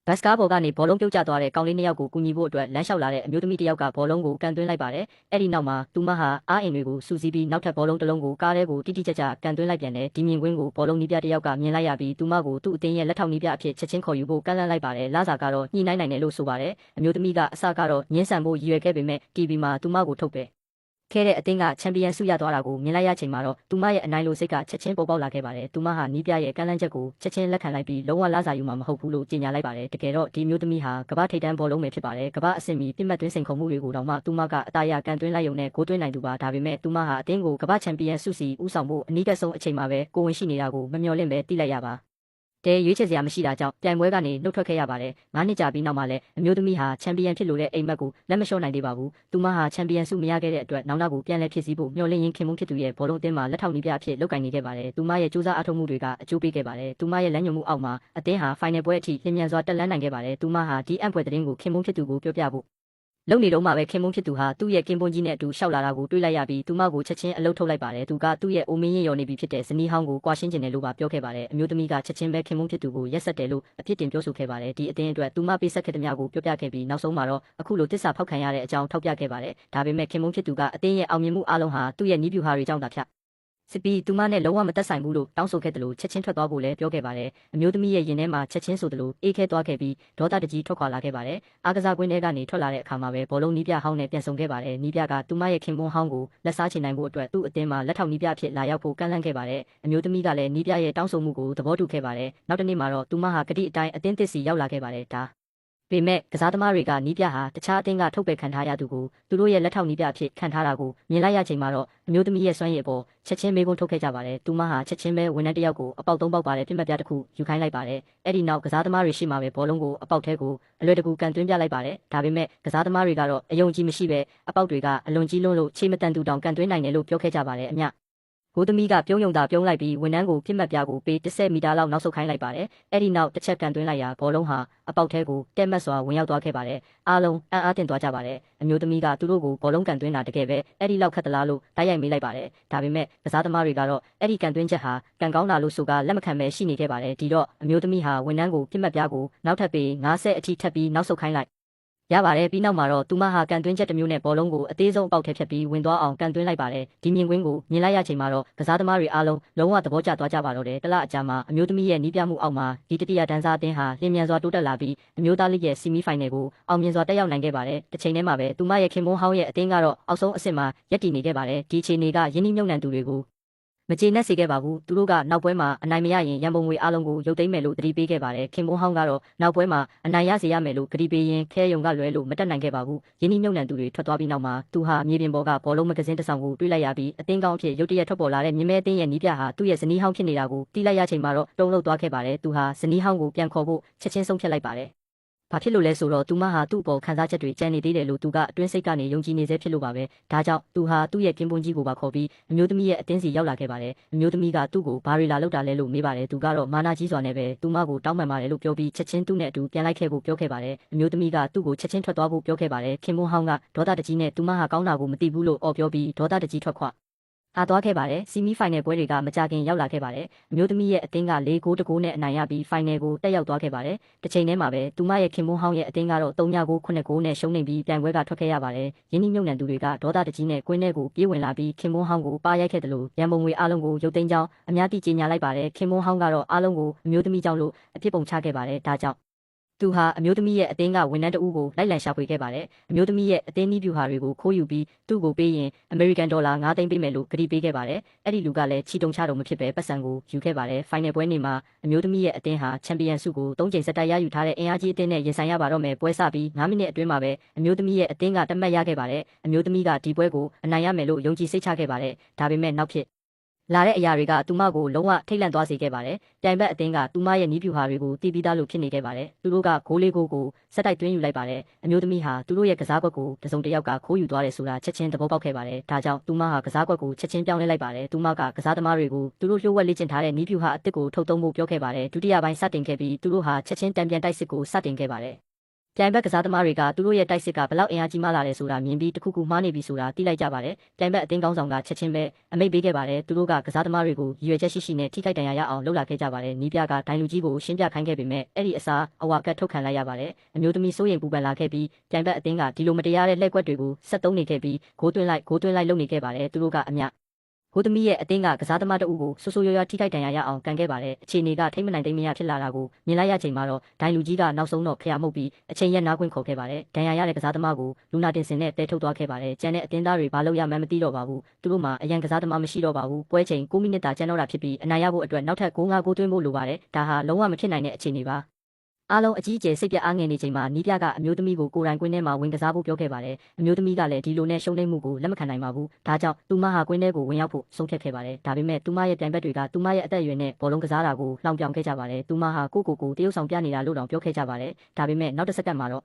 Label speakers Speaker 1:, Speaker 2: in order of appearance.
Speaker 1: ဘတ်စကားဘော်ကနေဘောလုံးပြုတ်ကျသွားတဲ့ကောင်လေးနှစ်ယောက်ကိုကူညီဖို့အတွက်လမ်းလျှောက်လာတဲ့အမျိုးသမီးတစ်ယောက်ကဘောလုံးကိုကန်သွင်းလိုက်ပါတယ်။အဲ့ဒီနောက်မှာသူမဟာအားအင်တွေကိုစူးစီးပြီးနောက်ထပ်ဘောလုံးတစ်လုံးကိုကားထဲကိုတိတိကျကျကန်သွင်းလိုက်ပြန်တယ်။ဒီမြင်ကွင်းကိုဘောလုံးနီးပြတစ်ယောက်ကမြင်လိုက်ရပြီးသူမကိုသူ့အတင်းရဲ့လက်ထောက်နီးပြအဖြစ်ချက်ချင်းခေါ်ယူဖို့ကန့်လန့်လိုက်ပါတယ်။လစာကတော့ညှိနှိုင်းနိုင်တယ်လို့ဆိုပါတယ်။အမျိုးသမီးကအစကတော့ညှင်းဆန်ဖို့ရည်ရွယ်ခဲ့ပေမဲ့ TV မှာသူမကိုထုတ်ပဲခဲတဲ့အသင်းကချန်ပီယံဆုရသွားတာကိုမြင်လိုက်ရချိန်မှာတော့သူမရဲ့အနိုင်လိုစိတ်ကချက်ချင်းပေါ်ပေါက်လာခဲ့ပါတယ်။သူမဟာနီးပြရဲ့ကန့်လန့်ချက်ကိုချက်ချင်းလက်ခံလိုက်ပြီးလုံးဝလစာယူမှာမဟုတ်ဘူးလို့ကြေညာလိုက်ပါတယ်။တကယ်တော့ဒီမျိုးသမီးဟာကမ္ဘာထိပ်တန်းဘောလုံးပဲဖြစ်ပါတယ်။ကမ္ဘာအဆင့်မီပြစ်မှတ်သွင်းစိန်ခေါ်မှုတွေကိုတောင်မှသူမကအတားရကန်သွင်းလိုက်ရုံနဲ့ဂိုးသွင်းနိုင်သူပါ။ဒါပေမဲ့သူမဟာအသင်းကိုကမ္ဘာချန်ပီယံဆုစီဦးဆောင်ဖို့အနီးကပ်ဆုံးအချိန်မှာပဲကိုဝင်ရှိနေတာကိုမမျှော်လင့်ပဲသိလိုက်ရပါတဲရွေးချယ်စရာမရှိတာကြောင့်ပြိုင်ပွဲကနေနှုတ်ထွက်ခဲ့ရပါတယ်။9နှစ်ကြာပြီးနောက်မှလည်းအမျိုးသမီးဟာချန်ပီယံဖြစ်လို့တဲ့အိမ်မက်ကိုလက်မလျှော့နိုင်သေးပါဘူး။သူမဟာချန်ပီယံဆုမရခဲ့တဲ့အတွက်နောက်နောက်ကိုပြန်လည်ဖြစ်စည်းဖို့မျှော်လင့်ရင်းခင်မုန်းဖြစ်သူရဲ့ဘောလုံးအသင်းမှာလက်ထောက်နီးပြအဖြစ်လုပ်ကိုင်နေခဲ့ပါတယ်။သူမရဲ့စူးစမ်းအားထုတ်မှုတွေကအကျိုးပေးခဲ့ပါတယ်။သူမရဲ့လမ်းညွှန်မှုအောက်မှာအသင်းဟာဖိုင်နယ်ပွဲအထိလျင်မြန်စွာတက်လှမ်းနိုင်ခဲ့ပါတယ်။သူမဟာဒီအံ့ဖွယ်သတင်းကိုခင်မုန်းဖြစ်သူကိုပြောပြဖို့လုံနေတော့မှပဲခင်မုန်းဖြစ်သူဟာသူ့ရဲ့ကင်းပွန်းကြီးနဲ့အတူရှောက်လာတာကိုတွေးလိုက်ရပြီးသူမကိုချက်ချင်းအလုတ်ထုတ်လိုက်ပါတယ်။သူကသူ့ရဲ့အိုမင်းရင်ရော်နေပြီဖြစ်တဲ့ဇနီးဟောင်းကိုကွာရှင်းကျင်တယ်လို့ပါပြောခဲ့ပါတယ်။အမျိုးသမီးကချက်ချင်းပဲခင်မုန်းဖြစ်သူကိုရက်ဆက်တယ်လို့အဖြစ်တင်ပြောဆိုခဲ့ပါတယ်။ဒီအတင်းအတွက်သူမပေးဆက်ခဲ့တဲ့များကိုပြောပြခဲ့ပြီးနောက်ဆုံးမှာတော့အခုလိုတစ္ဆာဖောက်ခံရတဲ့အကြောင်းထောက်ပြခဲ့ပါတယ်။ဒါပေမဲ့ခင်မုန်းဖြစ်သူကအတင်းရဲ့အောင်မြင်မှုအလုံးဟာသူ့ရဲ့နီးပြူဟာတွေကြောင့်သာဖြစ်စစ်ပြီးသူမနဲ့လုံးဝမသက်ဆိုင်ဘူးလို့တောင်းဆိုခဲ့တယ်လို့ချက်ချင်းထွက်သွားဖို့လည်းပြောခဲ့ပါတယ်။အမျိုးသမီးရဲ့ရင်ထဲမှာချက်ချင်းဆိုတယ်လို့အေးခဲသွားခဲ့ပြီးဒေါသတကြီးထွက်ခွာလာခဲ့ပါတယ်။အားကစားကွင်းထဲကနေထွက်လာတဲ့အခါမှာပဲဘောလုံးနီးပြဟောင်းနဲ့ပြန်ဆုံခဲ့ပါတယ်။နီးပြကသူမရဲ့ခင်ပွန်းဟောင်းကိုလက်စားချင်နိုင်ဖို့အတွက်သူ့အသင်းမှာလက်ထောက်နီးပြဖြစ်လာရောက်ဖို့ကန့်လန့်ခဲ့ပါတယ်။အမျိုးသမီးကလည်းနီးပြရဲ့တောင်းဆိုမှုကိုသဘောတူခဲ့ပါတယ်။နောက်တစ်နေ့မှာတော့သူမဟာကတိအတိုင်းအသင်းသစ်စီရောက်လာခဲ့ပါတယ်။ဒါပေမဲ့ကစားသမားတွေကနီးပြဟာတခြားအသင်းကထုတ်ပယ်ခံထားရသူကိုသူတို့ရဲ့လက်ထောက်နီးပြဖြစ်ခံထားတာကိုမြင်လိုက်ရချိန်မှာတော့အမျိုးသမီးရဲ့စွမ်းရည်အပေါ်ချက်ချင်းမေးခွန်းထုတ်ခဲ့ကြပါတယ်။သူမဟာချက်ချင်းပဲဝန်ထမ်းတစ်ယောက်ကိုအပေါက်3ပေါက်ပါတဲ့ပြစ်မှတ်ပြတစ်ခုယူခိုင်းလိုက်ပါတယ်။အဲ့ဒီနောက်ကစားသမားတွေရှိမှပဲဘောလုံးကိုအပေါက်ထဲကိုအလွယ်တကူကန်သွင်းပြလိုက်ပါတယ်။ဒါပေမဲ့ကစားသမားတွေကတော့အယုံကြည်မရှိပဲအပေါက်တွေကအလွန်ကြီးလွန်းလို့ချေမတန်သူတောင်ကန်သွင်းနိုင်တယ်လို့ပြောခဲ့ကြပါတယ်အမြကိုသမီးကပြုံးယုံတာပြုံးလိုက်ပြီးဝန်ထမ်းကိုပြစ်မှတ်ပြကိုပေး10မီတာလောက်နောက်ဆုတ်ခိုင်းလိုက်ပါတယ်။အဲ့ဒီနောက်တစ်ချက်ကန်သွင်းလိုက်ရာဘောလုံးဟာအပေါက်ထဲကိုတက်မတ်စွာဝင်ရောက်သွားခဲ့ပါတယ်။အားလုံးအံ့အားသင့်သွားကြပါတယ်။အမျိုးသမီးကသူတို့ကိုဘောလုံးကန်သွင်းတာတကယ်ပဲအဲ့ဒီလောက်ခက်သလားလို့တိုက်ရိုက်မေးလိုက်ပါတယ်။ဒါပေမဲ့ကစားသမားတွေကတော့အဲ့ဒီကန်သွင်းချက်ဟာကန်ကောင်းတာလို့ဆိုကလက်မခံပဲရှိနေခဲ့ပါတယ်။ဒီတော့အမျိုးသမီးဟာဝန်ထမ်းကိုပြစ်မှတ်ပြကိုနောက်ထပ်ပေး90အထိထပ်ပြီးနောက်ဆုတ်ခိုင်းလိုက်ရပါတယ်ပြီးနောက်မှာတော့သူမဟာကန်သွင်းချက်တစ်မျိုးနဲ့ဘောလုံးကိုအသေးဆုံးအပေါက်ထဲဖြတ်ပြီးဝင်သွားအောင်ကန်သွင်းလိုက်ပါတယ်ဒီမြင်ကွင်းကိုမြင်လိုက်ရချိန်မှာတော့ကစားသမားတွေအားလုံးလုံးဝသဘောကျသွားကြပါတော့တယ်တလအကြာမှာအမျိုးသမီးရဲ့နီးပြမှုအောက်မှာဒီတတိယဒန်းစားအသင်းဟာလျင်မြန်စွာတိုးတက်လာပြီးအမျိုးသားလိရဲ့ဆီမီဖိုင်နယ်ကိုအောင်မြင်စွာတက်ရောက်နိုင်ခဲ့ပါတယ်တစ်ချိန်တည်းမှာပဲသူမရဲ့ခင်ပွန်းဟောင်းရဲ့အသင်းကတော့အောက်ဆုံးအဆင့်မှာရပ်တည်နေခဲ့ပါတယ်ဒီအခြေအနေကယင်းနှိမ့်ညွန့်နှံသူတွေကိုမကျေနပ်စေခဲ့ပါဘူးသူတို့ကနောက်ပွဲမှာအနိုင်မရရင်ရန်ပုံငွေအားလုံးကိုရုပ်သိမ်းမယ်လို့တတိပေးခဲ့ပါတယ်ခင်ပွန်းဟောင်းကတော့နောက်ပွဲမှာအနိုင်ရစေရမယ်လို့ကတိပေးရင်းခဲယုံကလွဲလို့မတက်နိုင်ခဲ့ပါဘူးယင်းနှိမ့်ညွန့်နှံသူတွေထွက်သွားပြီးနောက်မှာသူဟာမြေပြင်ပေါ်ကဘောလုံးမဂဇင်းတစ်စောင်ကိုတွေ့လိုက်ရပြီးအသင်းကောင်းအဖြစ်ရုတ်တရက်ထွက်ပေါ်လာတဲ့မြင်းမဲအသင်းရဲ့နီးပြဟာသူ့ရဲ့ဇနီးဟောင်းဖြစ်နေတာကိုသိလိုက်ရချိန်မှာတော့တုန်လှုပ်သွားခဲ့ပါတယ်သူဟာဇနီးဟောင်းကိုပြန်ခေါ်ဖို့ချက်ချင်းဆုံးဖြတ်လိုက်ပါတယ်ဘာဖြစ်လို့လဲဆိုတော့သူမဟာသူ့အပေါ်ခံစားချက်တွေကြံနေသေးတယ်လို့သူကအတွင်းစိတ်ကနေယုံကြည်နေစေဖြစ်လို့ပါပဲဒါကြောင့်သူဟာသူ့ရဲ့ကင်းပွန်းကြီးကိုပါခေါ်ပြီးအမျိုးသမီးရဲ့အတင်းစီရောက်လာခဲ့ပါတယ်အမျိုးသမီးကသူ့ကိုဘာတွေလာလုပ်တာလဲလို့မေးပါတယ်သူကတော့မာနာကြီးစွာနဲ့ပဲသူမကိုတောင်းပန်ပါတယ်လို့ပြောပြီးချက်ချင်းသူ့နဲ့အတူပြန်လိုက်ခဲ့ဖို့ပြောခဲ့ပါတယ်အမျိုးသမီးကသူ့ကိုချက်ချင်းထွက်သွားဖို့ပြောခဲ့ပါတယ်ခင်ပွန်းဟောင်းကဒေါသတကြီးနဲ့သူမဟာကောင်းတာကိုမသိဘူးလို့အော်ပြောပြီးဒေါသတကြီးထွက်ခွာအားသွားခဲ့ပါတယ်ဆီမီဖိုင်နယ်ပွဲတွေကမကြခင်ရောက်လာခဲ့ပါတယ်အမျိုးသမီးရဲ့အသင်းက4-9တကိုးနဲ့အနိုင်ရပြီးဖိုင်နယ်ကိုတက်ရောက်သွားခဲ့ပါတယ်တစ်ချိန်တည်းမှာပဲသူမရဲ့ခင်မွန်းဟောင်းရဲ့အသင်းကတော့3-9-9နဲ့ရှုံးနေပြီးပြိုင်ပွဲကထွက်ခဲ့ရပါတယ်ယင်းနှိမ့်ညွန့်နှံသူတွေကဒေါသတကြီးနဲ့ကွင်းထဲကိုပြေးဝင်လာပြီးခင်မွန်းဟောင်းကိုပါရိုက်ခဲ့တယ်လို့ရန်ပုံငွေအားလုံးကိုရုပ်သိမ်းကြောင်းအများသိကြေညာလိုက်ပါတယ်ခင်မွန်းဟောင်းကတော့အားလုံးကိုအမျိုးသမီးကြောင့်လို့အဖြစ်ပုံချခဲ့ပါတယ်ဒါကြောင့်သူဟာအမျိုးသမီးရဲ့အသင်းကဝန်ထမ်းတဦးကိုလိုက်လံရှာဖွေခဲ့ပါတယ်။အမျိုးသမီးရဲ့အသင်းနည်းဗျူဟာတွေကိုခိုးယူပြီးသူ့ကိုပေးရင်အမေရိကန်ဒေါ်လာ9သိန်းပေးမယ်လို့ကတိပေးခဲ့ပါတယ်။အဲ့ဒီလူကလည်းချီတုံချတုံမဖြစ်ပဲပတ်စံကိုယူခဲ့ပါတယ်။ဖိုင်နယ်ပွဲနေ့မှာအမျိုးသမီးရဲ့အသင်းဟာချန်ပီယံဆုကို3ကြိမ်ဆက်တိုက်ရယူထားတဲ့အင်အားကြီးအသင်းနဲ့ရင်ဆိုင်ရပါတော့မယ်ပွဲစပြီး9မိနစ်အတွင်းမှာပဲအမျိုးသမီးရဲ့အသင်းကတမတ်ရခဲ့ပါတယ်။အမျိုးသမီးကဒီပွဲကိုအနိုင်ရမယ်လို့ယုံကြည်စိတ်ချခဲ့ပါတယ်။ဒါပေမဲ့နောက်ဖြစ်လာတဲ့အရာတွေကသူမကိုလုံးဝထိတ်လန့်သွားစေခဲ့ပါတယ်။ပြိုင်ဘက်အသင်းကသူမရဲ့နီးဗျူဟာတွေကိုတီးပြီးသားလို့ဖြစ်နေခဲ့ပါတယ်။သူတို့ကဂိုးလေးကိုစက်တိုက်သွင်းယူလိုက်ပါတယ်။အမျိုးသမီးဟာသူတို့ရဲ့ကစားကွက်ကိုတစုံတစ်ယောက်ကခိုးယူသွားတယ်ဆိုတာချက်ချင်းသဘောပေါက်ခဲ့ပါတယ်။ဒါကြောင့်သူမဟာကစားကွက်ကိုချက်ချင်းပြောင်းလဲလိုက်ပါတယ်။သူမကကစားသမားတွေကိုသူတို့လျှို့ဝှက်လေ့ကျင့်ထားတဲ့နီးဗျူဟာအသစ်ကိုထုတ်သုံးဖို့ပြောခဲ့ပါတယ်။ဒုတိယပိုင်းစတင်ခဲ့ပြီးသူတို့ဟာချက်ချင်းတံပြန်တိုက်စစ်ကိုစတင်ခဲ့ပါတယ်။ ပြိုင်ဘက်ကစားသမားတွေကသူတို့ရဲ့တိုက်စစ်ကဘလောက်အင်အားကြီးမားလာတယ်ဆိုတာမြင်ပြီးတခုခုမှားနေပြီဆိုတာသိလိုက်ကြပါတယ်ပြိုင်ဘက်အသင်းကောင်းဆောင်ကချက်ချင်းပဲအမိန့်ပေးခဲ့ပါတယ်သူတို့ကကစားသမားတွေကိုရည်ရွယ်ချက်ရှိရှိနဲ့ထိခိုက်ဒဏ်ရာရအောင်လုပ်လာခဲ့ကြပါတယ်နီးပြကဒိုင်လူကြီးကိုရှင်းပြခိုင်းခဲ့ပေမဲ့အဲ့ဒီအစားအဝါကတ်ထုတ်ခံလိုက်ရပါတယ်အမျိုးသမီးစိုးရိမ်ပူပန်လာခဲ့ပြီးပြိုင်ဘက်အသင်းကဒီလိုမတရားတဲ့လှည့်ကွက်တွေကိုဆက်သုံးနေခဲ့ပြီးဂိုးသွင်းလိုက်လုပ်နေခဲ့ပါတယ်သူတို့ကအမြဟိုသမီးရဲ့အသင်းကကစားသမားတအုပ်ကိုဆိုးဆိုးရွားရွားထိခိုက်ဒဏ်ရာရအောင်ကန်ခဲ့ပါတယ်အခြေအနေကထိမ့်မနိုင်သိမ့်မရဖြစ်လာတာကိုမြင်လိုက်ရချိန်မှာတော့ဒိုင်လူကြီးကနောက်ဆုံးတော့ဖျားမှုတ်ပြီးအချိန်ရက်နားခွင့်ခေါ်ခဲ့ပါတယ်ဒဏ်ရာရတဲ့ကစားသမားကိုလူနာတင်စင်နဲ့တဲထုတ်သွားခဲ့ပါတယ်ကျန်တဲ့အသင်းသားတွေဘာလို့ရမှန်းမသိတော့ပါဘူးသူတို့မှာအရန်ကစားသမားမရှိတော့ပါဘူးပွဲချိန်9မိနစ်တာကျန်တော့တာဖြစ်ပြီးအနိုင်ရဖို့အတွက်နောက်ထပ်ဂိုး5ဂိုးသွင်းဖို့လိုပါတယ်ဒါဟာလုံးဝမဖြစ်နိုင်တဲ့အခြေအနေပါအားလုံးအကြီးအကျယ်စိတ်ပြအားငယ်နေချိန်မှာနီးပြကအမျိုးသမီးကိုကိုယ်တိုင်ကွင်းထဲမှာဝင်ကစားဖို့ပြောခဲ့ပါတယ်အမျိုးသမီးကလည်းဒီလိုနဲ့ရှုံးနိမ့်မှုကိုလက်မခံနိုင်ပါဘူးဒါကြောင့်သူမဟာကွင်းထဲကိုဝင်ရောက်ဖို့ဆုံးဖြတ်ခဲ့ပါတယ်ဒါပေမဲ့သူမရဲ့ပြိုင်ဘက်တွေကသူမရဲ့အသက်အရွယ်နဲ့ဘောလုံးကစားတာကိုလှောင်ပြောင်ခဲ့ကြပါတယ်သူမဟာကိုတရုတ်ဆောင်ပြနေတာလို့တောင်ပြောခဲ့ကြပါတယ်ဒါပေမဲ့နောက်တစ်စက္ကန့်မှာတော့